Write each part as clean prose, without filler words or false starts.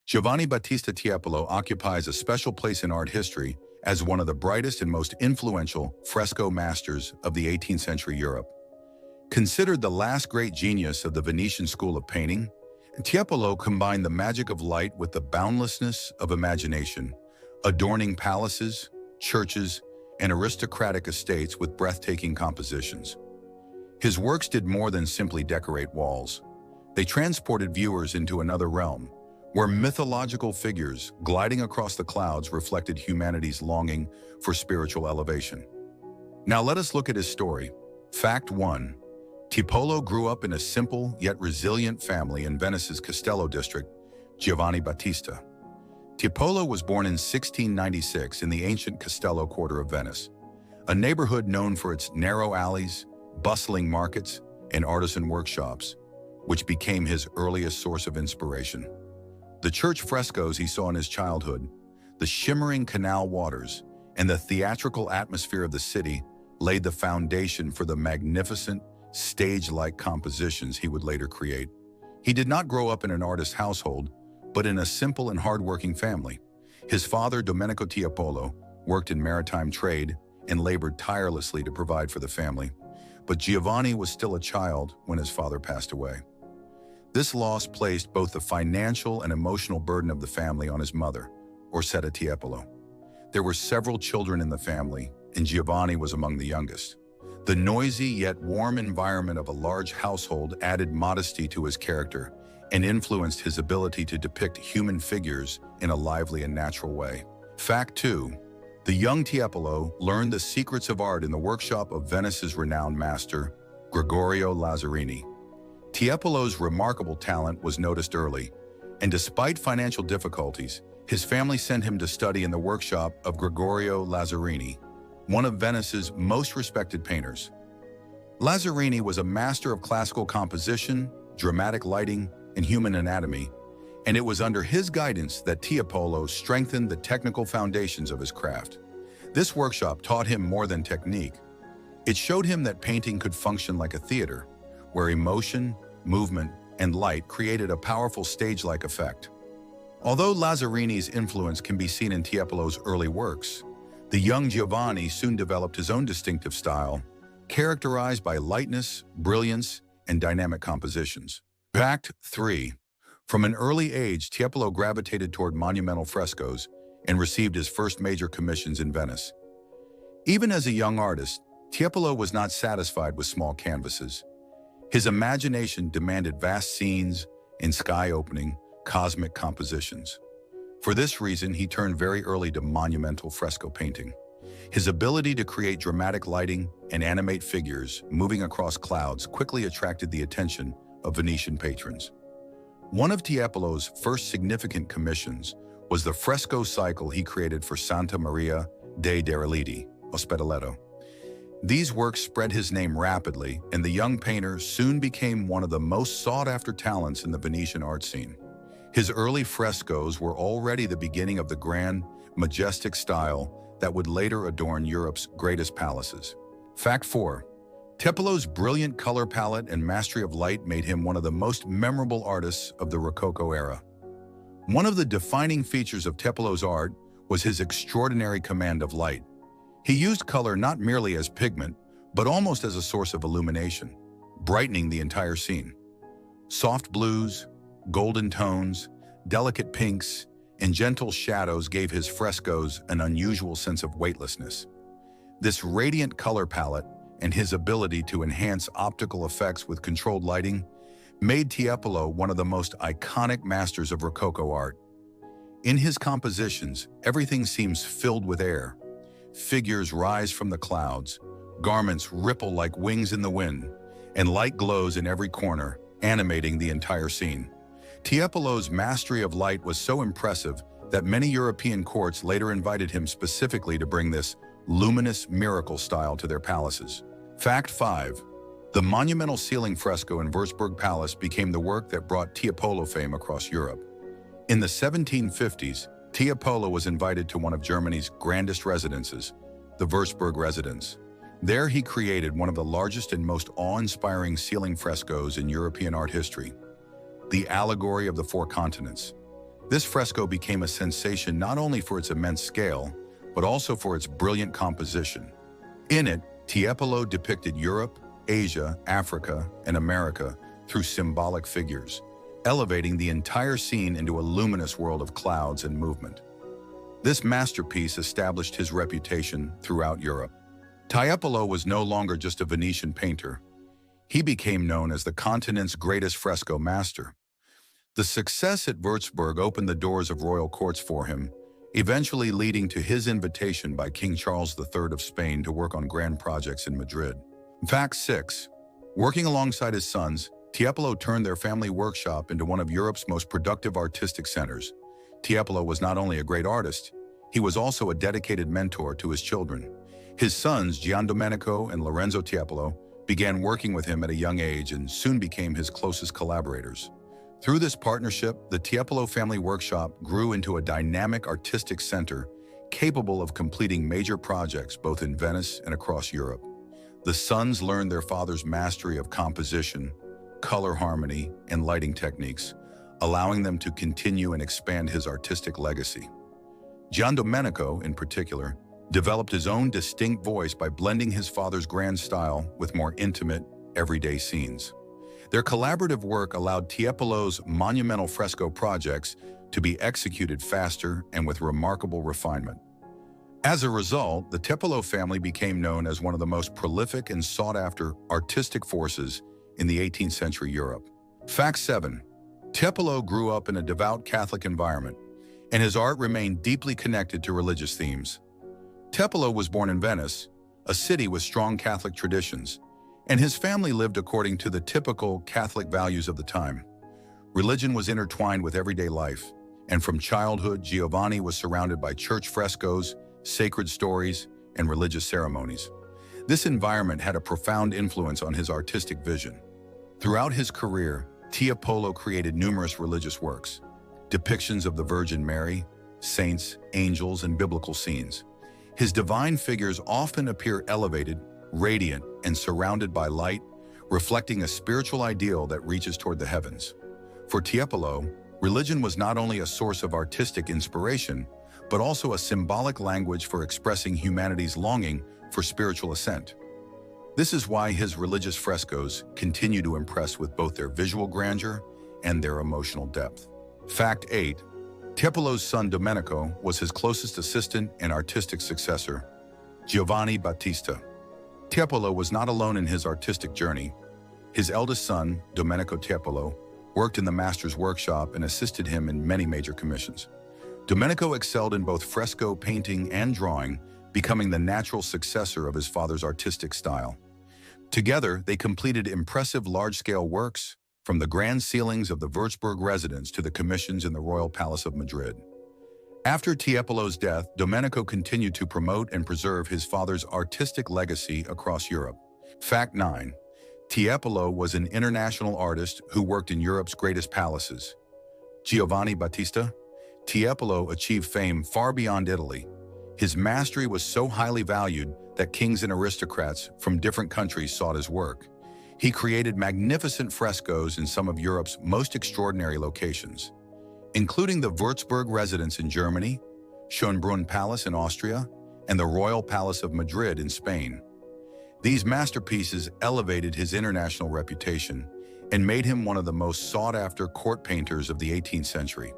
Giovanni Battista Tiepolo occupies a special place in art history as one of the brightest and most influential fresco masters of the 18th century Europe. Considered the last great genius of the Venetian school of painting, Tiepolo combined the magic of light with the boundlessness of imagination, adorning palaces, churches, and aristocratic estates with breathtaking compositions. His works did more than simply decorate walls. They transported viewers into another realm, where mythological figures gliding across the clouds reflected humanity's longing for spiritual elevation. Now let us look at his story. Fact 1. Tiepolo grew up in a simple yet resilient family in Venice's Castello district, Giovanni Battista. Tiepolo was born in 1696 in the ancient Castello quarter of Venice, a neighborhood known for its narrow alleys, bustling markets, and artisan workshops, which became his earliest source of inspiration. The church frescoes he saw in his childhood, the shimmering canal waters, and the theatrical atmosphere of the city laid the foundation for the magnificent, stage-like compositions he would later create. He did not grow up in an artist's household, but in a simple and hardworking family. His father, Domenico Tiepolo, worked in maritime trade and labored tirelessly to provide for the family. But Giovanni was still a child when his father passed away. This loss placed both the financial and emotional burden of the family on his mother, Orsetta Tiepolo. There were several children in the family, and Giovanni was among the youngest. The noisy yet warm environment of a large household added modesty to his character and influenced his ability to depict human figures in a lively and natural way. Fact 2. The young Tiepolo learned the secrets of art in the workshop of Venice's renowned master, Gregorio Lazzarini. Tiepolo's remarkable talent was noticed early, and despite financial difficulties, his family sent him to study in the workshop of Gregorio Lazzarini, one of Venice's most respected painters. Lazzarini was a master of classical composition, dramatic lighting, and human anatomy, and it was under his guidance that Tiepolo strengthened the technical foundations of his craft. This workshop taught him more than technique. It showed him that painting could function like a theater, where emotion, movement, and light created a powerful stage-like effect. Although Lazzarini's influence can be seen in Tiepolo's early works, the young Giovanni soon developed his own distinctive style, characterized by lightness, brilliance, and dynamic compositions. Fact 3. From an early age, Tiepolo gravitated toward monumental frescoes and received his first major commissions in Venice. Even as a young artist, Tiepolo was not satisfied with small canvases. His imagination demanded vast scenes and sky-opening, cosmic compositions. For this reason, he turned very early to monumental fresco painting. His ability to create dramatic lighting and animate figures moving across clouds quickly attracted the attention of Venetian patrons. One of Tiepolo's first significant commissions was the fresco cycle he created for Santa Maria dei Dereliti, Ospedaletto. These works spread his name rapidly, and the young painter soon became one of the most sought-after talents in the Venetian art scene. His early frescoes were already the beginning of the grand, majestic style that would later adorn Europe's greatest palaces. Fact 4. Tiepolo's brilliant color palette and mastery of light made him one of the most memorable artists of the Rococo era. One of the defining features of Tiepolo's art was his extraordinary command of light. He used color not merely as pigment, but almost as a source of illumination, brightening the entire scene. Soft blues, golden tones, delicate pinks, and gentle shadows gave his frescoes an unusual sense of weightlessness. This radiant color palette and his ability to enhance optical effects with controlled lighting made Tiepolo one of the most iconic masters of Rococo art. In his compositions, everything seems filled with air. Figures rise from the clouds, garments ripple like wings in the wind, and light glows in every corner, animating the entire scene. Tiepolo's mastery of light was so impressive that many European courts later invited him specifically to bring this luminous miracle style to their palaces. Fact 5. The monumental ceiling fresco in Würzburg Palace became the work that brought Tiepolo fame across Europe. In the 1750s, Tiepolo was invited to one of Germany's grandest residences, the Würzburg residence. There he created one of the largest and most awe-inspiring ceiling frescoes in European art history, the Allegory of the Four Continents. This fresco became a sensation not only for its immense scale, but also for its brilliant composition. In it, Tiepolo depicted Europe, Asia, Africa, and America through symbolic figures, elevating the entire scene into a luminous world of clouds and movement. This masterpiece established his reputation throughout Europe. Tiepolo was no longer just a Venetian painter. He became known as the continent's greatest fresco master. The success at Würzburg opened the doors of royal courts for him, eventually leading to his invitation by King Charles III of Spain to work on grand projects in Madrid. Fact 6. Working alongside his sons, Tiepolo turned their family workshop into one of Europe's most productive artistic centers. Tiepolo was not only a great artist, he was also a dedicated mentor to his children. His sons, Giandomenico and Lorenzo Tiepolo, began working with him at a young age and soon became his closest collaborators. Through this partnership, the Tiepolo family workshop grew into a dynamic artistic center capable of completing major projects both in Venice and across Europe. The sons learned their father's mastery of composition, color harmony, and lighting techniques, allowing them to continue and expand his artistic legacy. Giandomenico, in particular, developed his own distinct voice by blending his father's grand style with more intimate, everyday scenes. Their collaborative work allowed Tiepolo's monumental fresco projects to be executed faster and with remarkable refinement. As a result, the Tiepolo family became known as one of the most prolific and sought-after artistic forces in the 18th century Europe. Fact 7. Tiepolo grew up in a devout Catholic environment, and his art remained deeply connected to religious themes. Tiepolo was born in Venice, a city with strong Catholic traditions, and his family lived according to the typical Catholic values of the time. Religion was intertwined with everyday life, and from childhood, Giovanni was surrounded by church frescoes, sacred stories, and religious ceremonies. This environment had a profound influence on his artistic vision. Throughout his career, Tiepolo created numerous religious works, depictions of the Virgin Mary, saints, angels, and biblical scenes. His divine figures often appear elevated, radiant, and surrounded by light, reflecting a spiritual ideal that reaches toward the heavens. For Tiepolo, religion was not only a source of artistic inspiration, but also a symbolic language for expressing humanity's longing for spiritual ascent. This is why his religious frescoes continue to impress with both their visual grandeur and their emotional depth. Fact 8. Tiepolo's son Domenico was his closest assistant and artistic successor, Giovanni Battista. Tiepolo was not alone in his artistic journey. His eldest son, Domenico Tiepolo, worked in the master's workshop and assisted him in many major commissions. Domenico excelled in both fresco painting and drawing, becoming the natural successor of his father's artistic style. Together, they completed impressive large-scale works, from the grand ceilings of the Würzburg residence to the commissions in the Royal Palace of Madrid. After Tiepolo's death, Domenico continued to promote and preserve his father's artistic legacy across Europe. Fact 9. Tiepolo was an international artist who worked in Europe's greatest palaces. Giovanni Battista Tiepolo achieved fame far beyond Italy. His mastery was so highly valued that kings and aristocrats from different countries sought his work. He created magnificent frescoes in some of Europe's most extraordinary locations, including the Würzburg residence in Germany, Schönbrunn Palace in Austria, and the Royal Palace of Madrid in Spain. These masterpieces elevated his international reputation and made him one of the most sought-after court painters of the 18th century.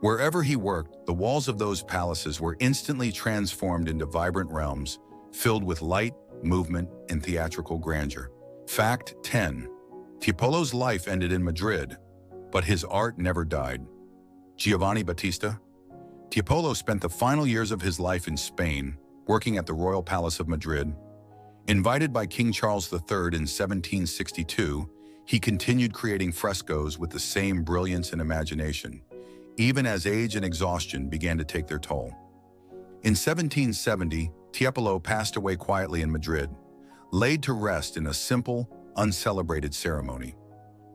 Wherever he worked, the walls of those palaces were instantly transformed into vibrant realms filled with light, movement, and theatrical grandeur. Fact 10. Tiepolo's life ended in Madrid, but his art never died. Giovanni Battista Tiepolo spent the final years of his life in Spain, working at the Royal Palace of Madrid. Invited by King Charles III in 1762, he continued creating frescoes with the same brilliance and imagination, even as age and exhaustion began to take their toll. In 1770, Tiepolo passed away quietly in Madrid, laid to rest in a simple, uncelebrated ceremony.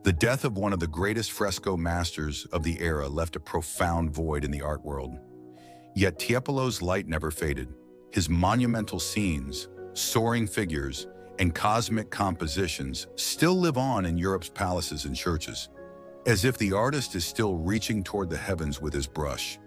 The death of one of the greatest fresco masters of the era left a profound void in the art world. Yet Tiepolo's light never faded. His monumental scenes, soaring figures, and cosmic compositions still live on in Europe's palaces and churches. as if the artist is still reaching toward the heavens with his brush.